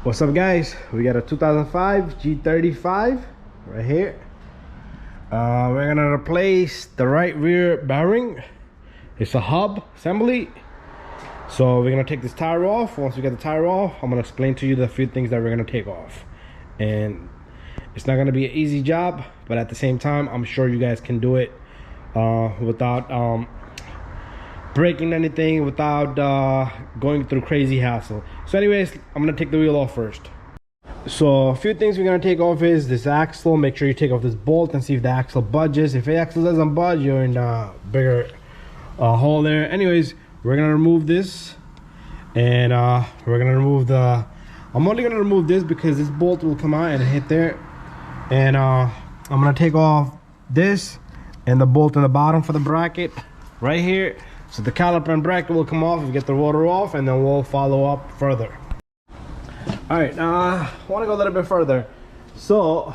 What's up, guys? We got a 2005 G35 right here. We're gonna replace the right rear bearing. It's a hub assembly, so we're gonna take this tire off. Once we get the tire off, I'm gonna explain to you the few things that we're gonna take off. And it's not gonna be an easy job, but at the same time, I'm sure you guys can do it without breaking anything, without going through crazy hassle. So anyways, I'm gonna take the wheel off first. So a few things we're gonna take off is this axle. Make sure you take off this bolt and see if the axle budges. If the axle doesn't budge, you're in a bigger hole there. Anyways, we're gonna remove this, and we're gonna remove the, I'm only gonna remove this because this bolt will come out and hit there. And I'm gonna take off this and the bolt in the bottom for the bracket right here. So the caliper and bracket will come off. We get the rotor off, and then we'll follow up further. All right, I want to go a little bit further. So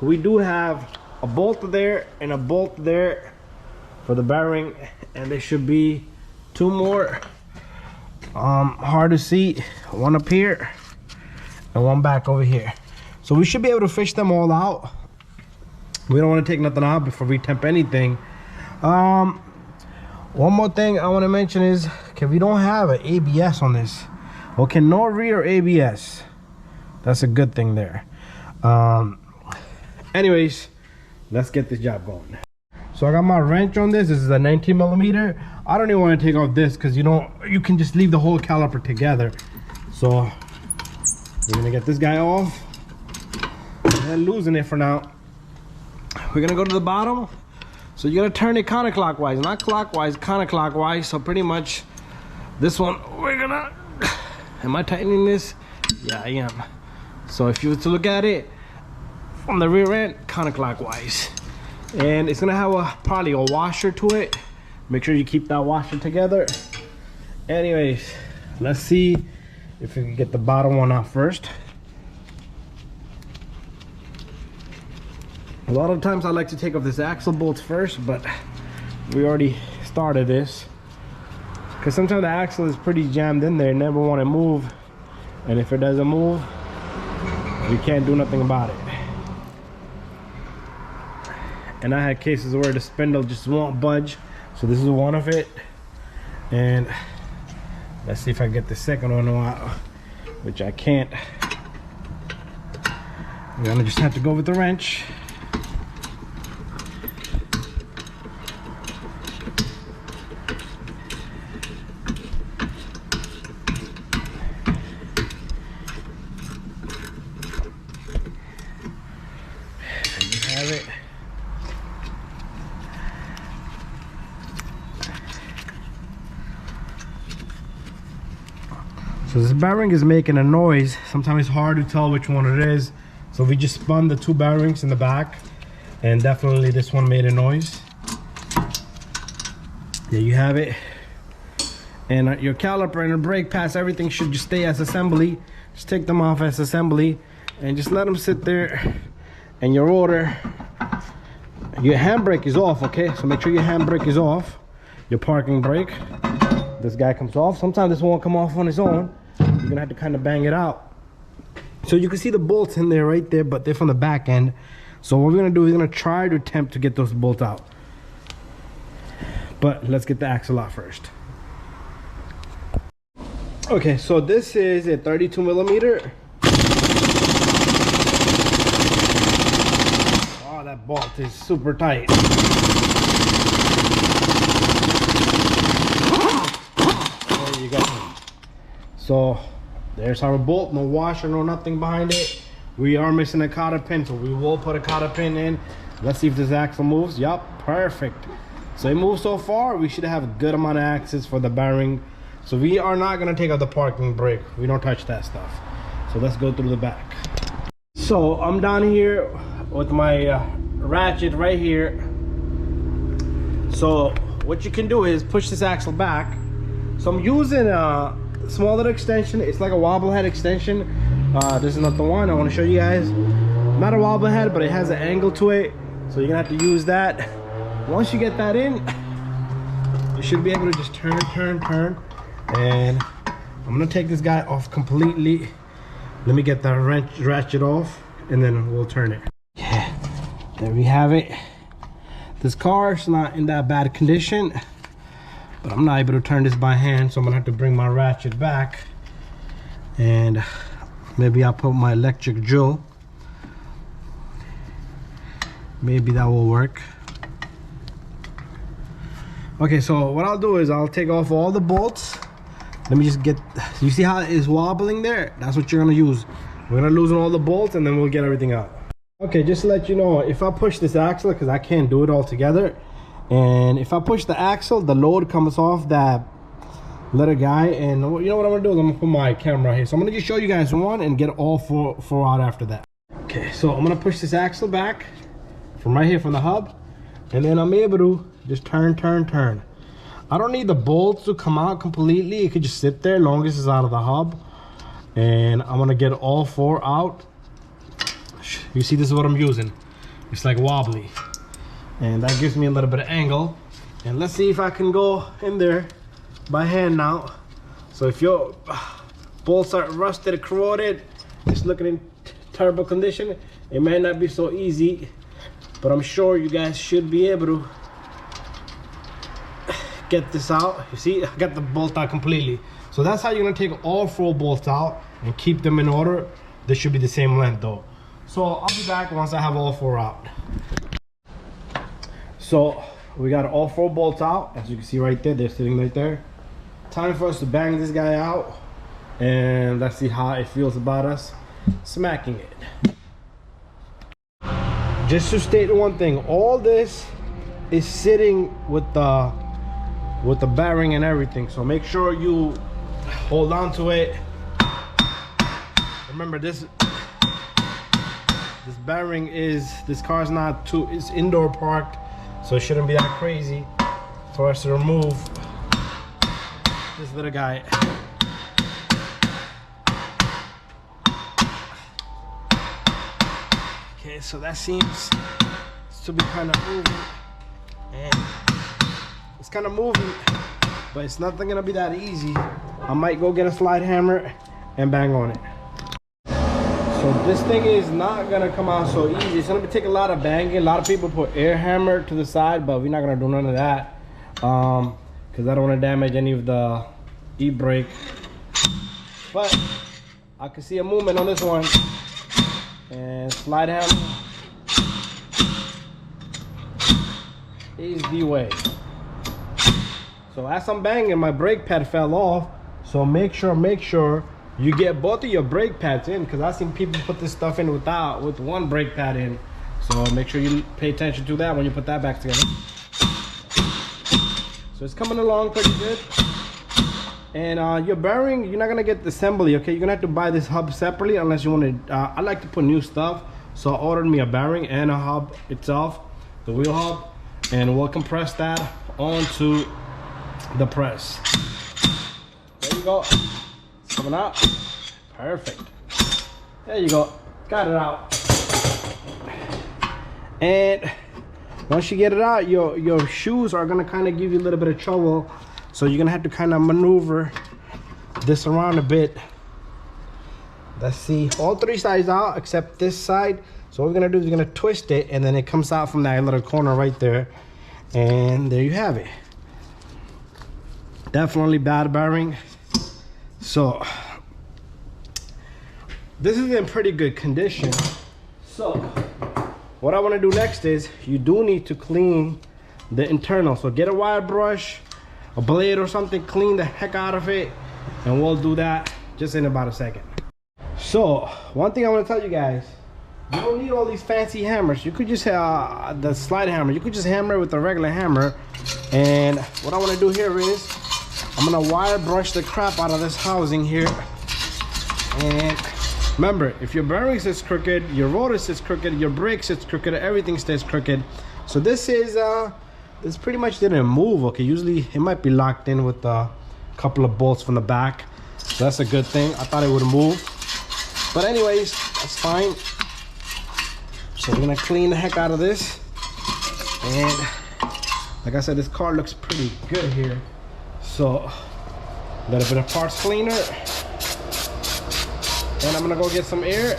we do have a bolt there and a bolt there for the bearing, and there should be two more. Hard to see, one up here and one back over here. So we should be able to fish them all out. We don't want to take nothing out before we temp anything. One more thing I want to mention is, okay, we don't have an ABS on this. Okay, no rear ABS. That's a good thing there. Anyways, let's get this job going. So I got my wrench on this. This is a 19 millimeter. I don't even want to take off this because you can just leave the whole caliper together. So we're gonna get this guy off and losing it for now. We're gonna go to the bottom. So you gotta turn it counterclockwise, not clockwise, counterclockwise. So pretty much this one, we're gonna, am I tightening this? Yeah, I am. So if you were to look at it from the rear end, counterclockwise. And it's gonna have probably a washer to it. Make sure you keep that washer together. Anyways, let's see if we can get the bottom one out first. A lot of times I like to take off this axle bolts first, but we already started this. Because sometimes the axle is pretty jammed in there, never want to move. And if it doesn't move, we can't do nothing about it. And I had cases where the spindle just won't budge. So this is one of it. And let's see if I can get the second one out, which I can't. I'm gonna just have to go with the wrench. Have it. So this bearing is making a noise. Sometimes it's hard to tell which one it is. So we just spun the two bearings in the back, and definitely this one made a noise. There you have it. And your caliper and the brake pads, everything should just stay as assembly. Just take them off as assembly and just let them sit there. And your rotor, your handbrake is off, okay? So make sure your handbrake is off, your parking brake. This guy comes off. Sometimes this won't come off on its own. You're gonna have to kind of bang it out. So you can see the bolts in there right there, but they're from the back end. So what we're gonna do is we're gonna try to attempt to get those bolts out. But let's get the axle out first. Okay, so this is a 32 millimeter. That bolt is super tight. There you go. So there's our bolt, no washer, no nothing behind it. We are missing a cotter pin, so we will put a cotter pin in. Let's see if this axle moves. Yup, perfect. So it moves so far. We should have a good amount of access for the bearing. So we are not gonna take out the parking brake. We don't touch that stuff. So let's go through the back. So I'm down here with my ratchet right here. So what you can do is push this axle back. So I'm using a small little extension. It's like a wobble head extension. This is not the one I want to show you guys. Not a wobble head, but it has an angle to it, so you're gonna have to use that. Once you get that in, you should be able to just turn, and I'm gonna take this guy off completely. Let me get that ratchet off, and then we'll turn it. Yeah, there we have it. This car's not in that bad condition, but I'm not able to turn this by hand, so I'm gonna have to bring my ratchet back, and maybe I'll put my electric drill. Maybe that will work. Okay, so what I'll do is I'll take off all the bolts. Let me just get, you see how it's wobbling there? That's what you're gonna use. We're gonna loosen all the bolts and then we'll get everything out. Okay, just to let you know, if I push this axle, because I can't do it all together, and if I push the axle, the load comes off that little guy, and you know what I'm gonna do is I'm gonna put my camera here. So I'm gonna just show you guys one and get all four out after that. Okay, so I'm gonna push this axle back from right here from the hub, and then I'm able to just turn. I don't need the bolts to come out completely. It could just sit there long as it's out of the hub. And I'm gonna get all 4 out. You see, this is what I'm using. It's like wobbly. And that gives me a little bit of angle. And let's see if I can go in there by hand now. So if your bolts are rusted or corroded, it's looking in terrible condition, it may not be so easy, but I'm sure you guys should be able to get this out. You see, I got the bolt out completely. So that's how you're gonna take all 4 bolts out and keep them in order. They should be the same length though. So I'll be back once I have all 4 out. So we got all 4 bolts out. As you can see right there, they're sitting right there. Time for us to bang this guy out, and let's see how it feels about us smacking it. Just to state one thing, all this is sitting with the bearing and everything, so make sure you hold on to it. Remember, this bearing is, this car's not too, it's indoor parked, so it shouldn't be that crazy for us to remove this little guy. Okay, so that seems to be kind of moving, and it's kind of moving, but it's not gonna be that easy. I might go get a slide hammer and bang on it. So this thing is not gonna come out so easy. It's gonna take a lot of banging. A lot of people put air hammer to the side, but we're not gonna do none of that because I don't want to damage any of the e-brake. But I can see a movement on this one, and slide hammer is the way. So as I'm banging, my brake pad fell off. So make sure you get both of your brake pads in, because I've seen people put this stuff in with one brake pad in. So make sure you pay attention to that when you put that back together. So it's coming along pretty good. And your bearing, you're not gonna get the assembly, okay? You're gonna have to buy this hub separately unless you want to. I like to put new stuff, so I ordered me a bearing and a hub itself, the wheel hub, and we'll compress that onto the press. There you go. It's coming out. Perfect. There you go. Got it out. And once you get it out, your shoes are gonna kind of give you a little bit of trouble. So you're gonna have to kind of maneuver this around a bit. Let's see, all 3 sides out except this side. So what we're gonna do is we're gonna twist it, and then it comes out from that little corner right there. And there you have it. Definitely bad bearing. So this is in pretty good condition. So what I want to do next is, you do need to clean the internal. So get a wire brush, a blade or something, clean the heck out of it, and we'll do that just in about a second. So one thing I want to tell you guys, you don't need all these fancy hammers. You could just have the slide hammer. You could just hammer it with a regular hammer. And what I want to do here is, I'm gonna wire brush the crap out of this housing here. And remember, if your bearing sits crooked, your rotor sits crooked, your brake sits crooked, everything stays crooked. So this pretty much didn't move. Okay, usually it might be locked in with a couple of bolts from the back. So that's a good thing. I thought it would move, but anyways, that's fine. So we're gonna clean the heck out of this. And like I said, this car looks pretty good here. So a little bit of parts cleaner. And I'm gonna go get some air.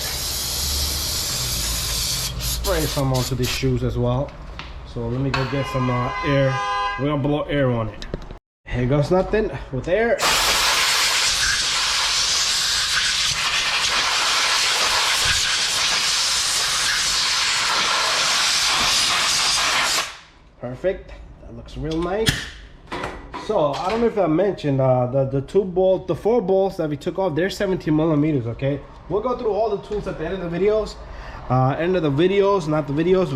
Spray some onto these shoes as well. So let me go get some air. We're gonna blow air on it. Here goes nothing with air. Perfect. That looks real nice. So I don't know if I mentioned the four bolts that we took off. They're 17 millimeters. Okay, we'll go through all the tools at the end of the videos.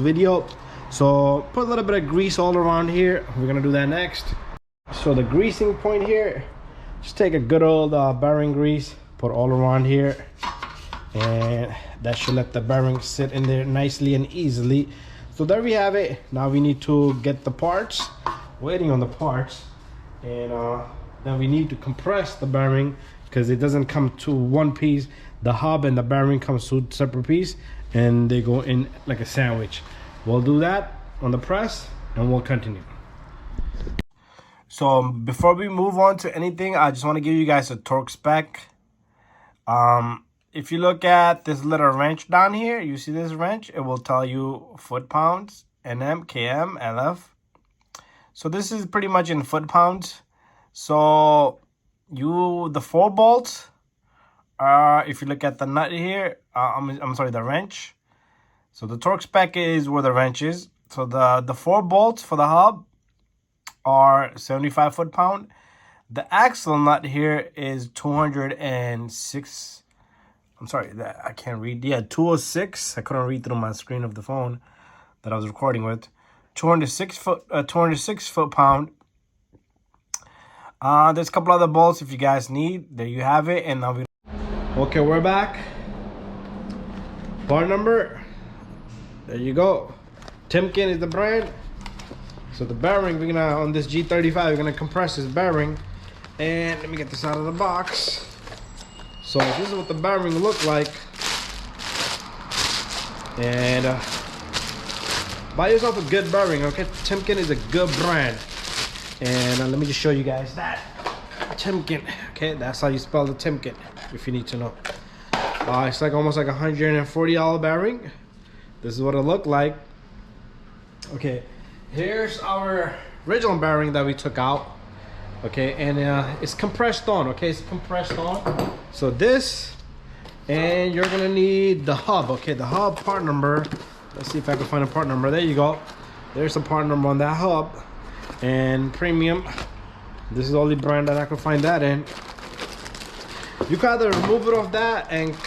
Video. So put a little bit of grease all around here. We're gonna do that next. So the greasing point here, just take a good old bearing grease, put all around here, and that should let the bearing sit in there nicely and easily. So there we have it. Now we need to get the parts, waiting on the parts, and then we need to compress the bearing because it doesn't come to one piece. The hub and the bearing comes to separate piece, and they go in like a sandwich. We'll do that on the press and we'll continue. So before we move on to anything, I just want to give you guys a torque spec. If you look at this little wrench down here, you see this wrench, it will tell you foot-pounds, Nm, km, lf. So this is pretty much in foot-pounds. So the 4 bolts are, if you look at the nut here, I'm sorry, the wrench. So the torque spec is where the wrench is. So the 4 bolts for the hub are 75 foot-pound. The axle nut here is 206. I'm sorry, that I can't read. Yeah, 206. I couldn't read through my screen of the phone that I was recording with. 206 foot-pound. There's a couple other bolts if you guys need. There you have it. And now okay, we're back. Part number. There you go. Timken is the brand. So the bearing, we're gonna, on this G35, we're gonna compress this bearing. And let me get this out of the box. So this is what the bearing look like. And buy yourself a good bearing, okay? Timken is a good brand. And let me just show you guys that. Timken, okay? That's how you spell the Timken, if you need to know. It's like almost like a $140 bearing. This is what it looked like. Okay, here's our original bearing that we took out. Okay, and it's compressed on. Okay, it's compressed on. So this, and you're gonna need the hub. Okay, the hub part number. Let's see if I can find a part number. There you go. There's a part number on that hub. And premium. This is the only brand that I can find that in. You can either remove it off that and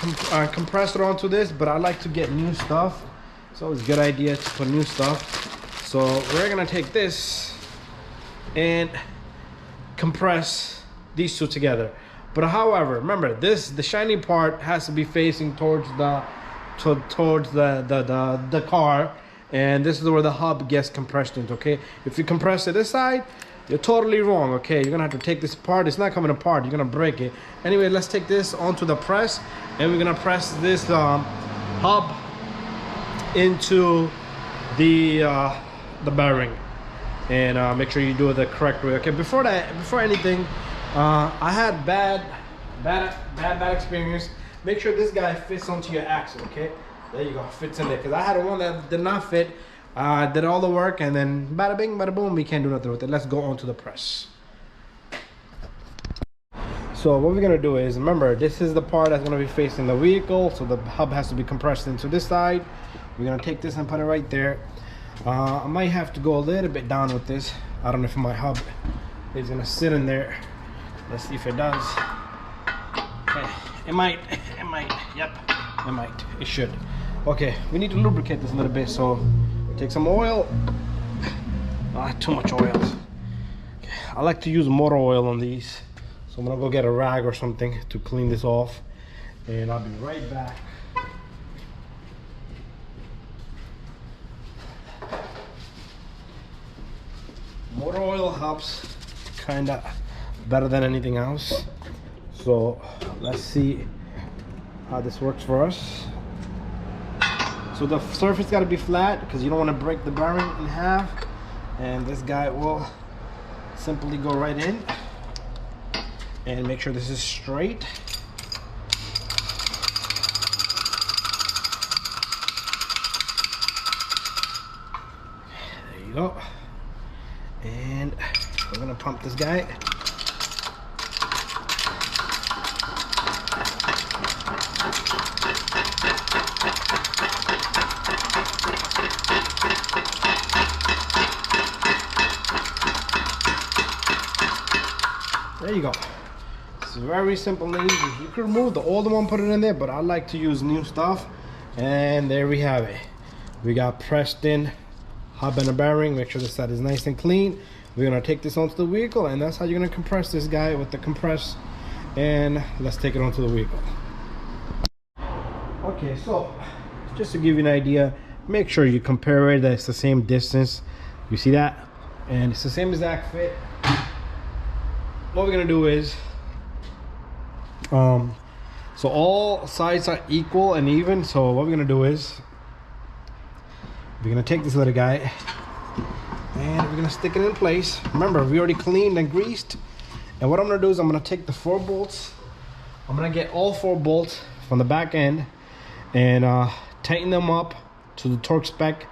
compress it onto this, but I like to get new stuff. It's always a good idea to put new stuff. So we're gonna take this and compress these two together. But however, remember the shiny part has to be facing towards the car, and this is where the hub gets compressed into. Okay, if you compress it this side, you're totally wrong. Okay, you're gonna have to take this apart. It's not coming apart, you're gonna break it. Anyway, let's take this onto the press, and we're gonna press this hub into the bearing. And make sure you do it the correct way. Okay, before anything, I had bad experience. Make sure this guy fits onto your axle. Okay, there you go, fits in there. Because I had one that did not fit. Did all the work, and then bada bing, bada boom, we can't do nothing with it. Let's go on to the press. So what we're gonna do is, remember, this is the part that's gonna be facing the vehicle. So the hub has to be compressed into this side. We're gonna take this and put it right there. I might have to go a little bit down with this. I don't know if my hub is gonna sit in there. Let's see if it does. Okay, it might, yep, it might, it should. Okay, we need to lubricate this a little bit, so take some oil. Too much oil. Okay, I like to use motor oil on these, so I'm gonna go get a rag or something to clean this off, and I'll be right back. Motor oil helps kinda better than anything else. So let's see how this works for us. So the surface got to be flat because you don't want to break the bearing in half, and this guy will simply go right in and make sure this is straight. this guy. There you go. It's very simple and easy. You can remove the older one, put it in there, but I like to use new stuff. And there we have it. We got pressed in hub and a bearing. Make sure the side is nice and clean. We're gonna take this onto the vehicle, and that's how you're gonna compress this guy with the compress. And let's take it onto the vehicle. Okay, so just to give you an idea, make sure you compare it that it's the same distance. You see that? And it's the same exact fit. What we're gonna do is so all sides are equal and even. So what we're gonna do is we're gonna take this little guy and we're gonna stick it in place. Remember, we already cleaned and greased. And what I'm gonna do is I'm gonna take the 4 bolts. I'm gonna get all 4 bolts from the back end and tighten them up to the torque spec,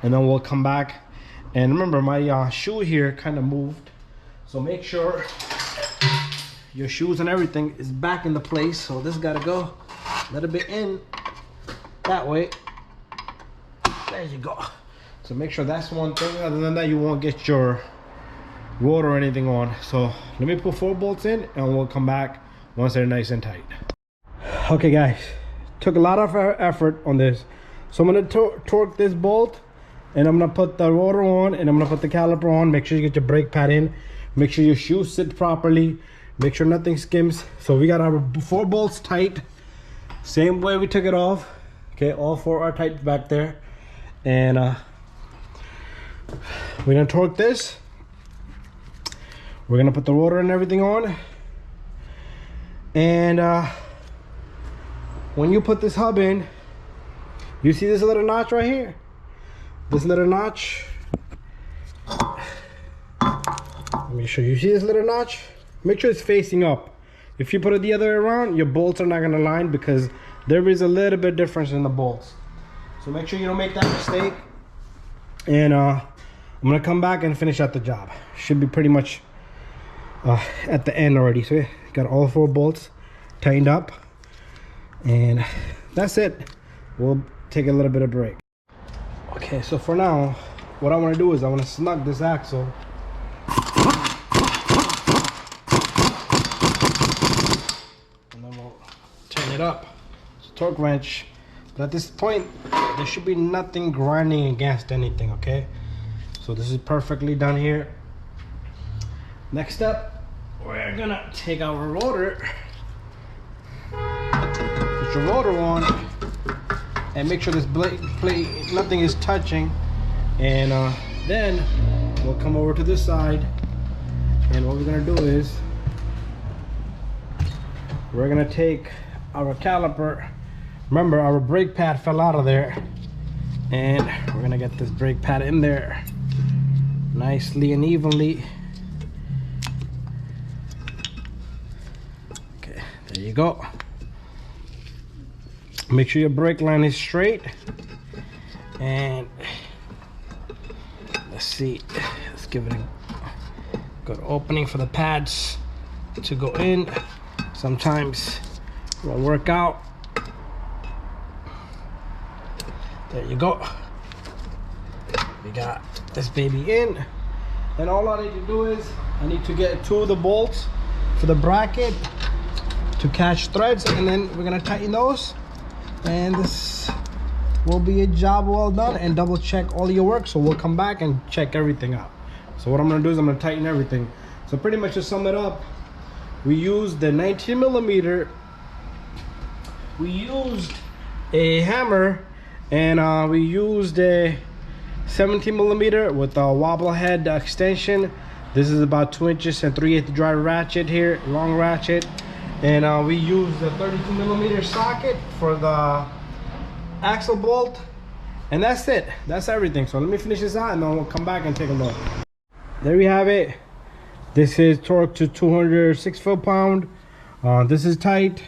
and then we'll come back. And remember, my shoe here kind of moved, so make sure your shoes and everything is back in the place. So this gotta go a little bit in that way. There you go. So make sure that's one thing. Other than that, you won't get your rotor or anything on. So let me put 4 bolts in and we'll come back once they're nice and tight. Okay guys, took a lot of effort on this. So I'm gonna torque this bolt, and I'm gonna put the rotor on, and I'm gonna put the caliper on. Make sure you get your brake pad in. Make sure your shoes sit properly. Make sure nothing skims. So we got our 4 bolts tight, same way we took it off. Okay, all 4 are tight back there. And we're gonna torque this. We're gonna put the rotor and everything on. And when you put this hub in, you see this little notch right here? This little notch. Let me show you. See this little notch? Make sure it's facing up. If you put it the other way around, your bolts are not gonna line because there is a little bit difference in the bolts. So make sure you don't make that mistake. And I'm gonna come back and finish out the job. Should be pretty much at the end already. So got all 4 bolts tightened up, and that's it. We'll take a little bit of break. Okay, so for now, what I want to do is I want to snug this axle. And then we'll turn it up. It's a torque wrench. But at this point, there should be nothing grinding against anything, okay? So this is perfectly done here. Next step, we're gonna take our rotor. Put your rotor on. And make sure this plate, nothing is touching. And then we'll come over to this side. And what we're gonna do is we're gonna take our caliper. Remember, our brake pad fell out of there, and we're gonna get this brake pad in there nicely and evenly. Okay, there you go. Make sure your brake line is straight, and let's see, let's give it a good opening for the pads to go in. Sometimes it will work out. There you go. We got this baby in, and all I need to do is I need to get 2 of the bolts for the bracket to catch threads, and then we're gonna tighten those, and this will be a job well done. And double check all your work, so we'll come back and check everything out. So what I'm gonna do is I'm gonna tighten everything. So pretty much to sum it up, we used the 19 millimeter, we used a hammer, and we used a 17 millimeter with a wobble head extension. This is about 2 inches and 3/8 dry ratchet here, long ratchet. And we used a 32 millimeter socket for the axle bolt. And that's it. That's everything. So let me finish this out, and then we'll come back and take a look. There we have it. This is torque to 206 foot-pound. This is tight.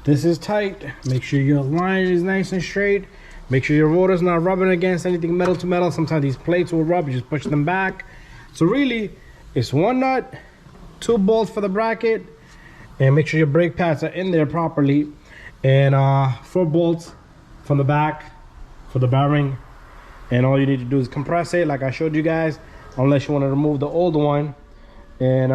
This is tight. Make sure your line is nice and straight. Make sure your rotor's not rubbing against anything metal to metal. Sometimes these plates will rub. You just push them back. So really, It's 1 nut, 2 bolts for the bracket, and make sure your brake pads are in there properly, and 4 bolts from the back for the bearing. And all you need to do is compress it like I showed you guys, unless you want to remove the old one, and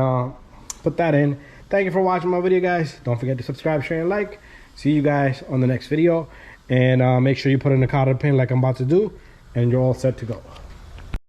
put that in. Thank you for watching my video, guys. Don't forget to subscribe, share, and like. See you guys on the next video, and make sure you put in the cotter pin like I'm about to do, and you're all set to go.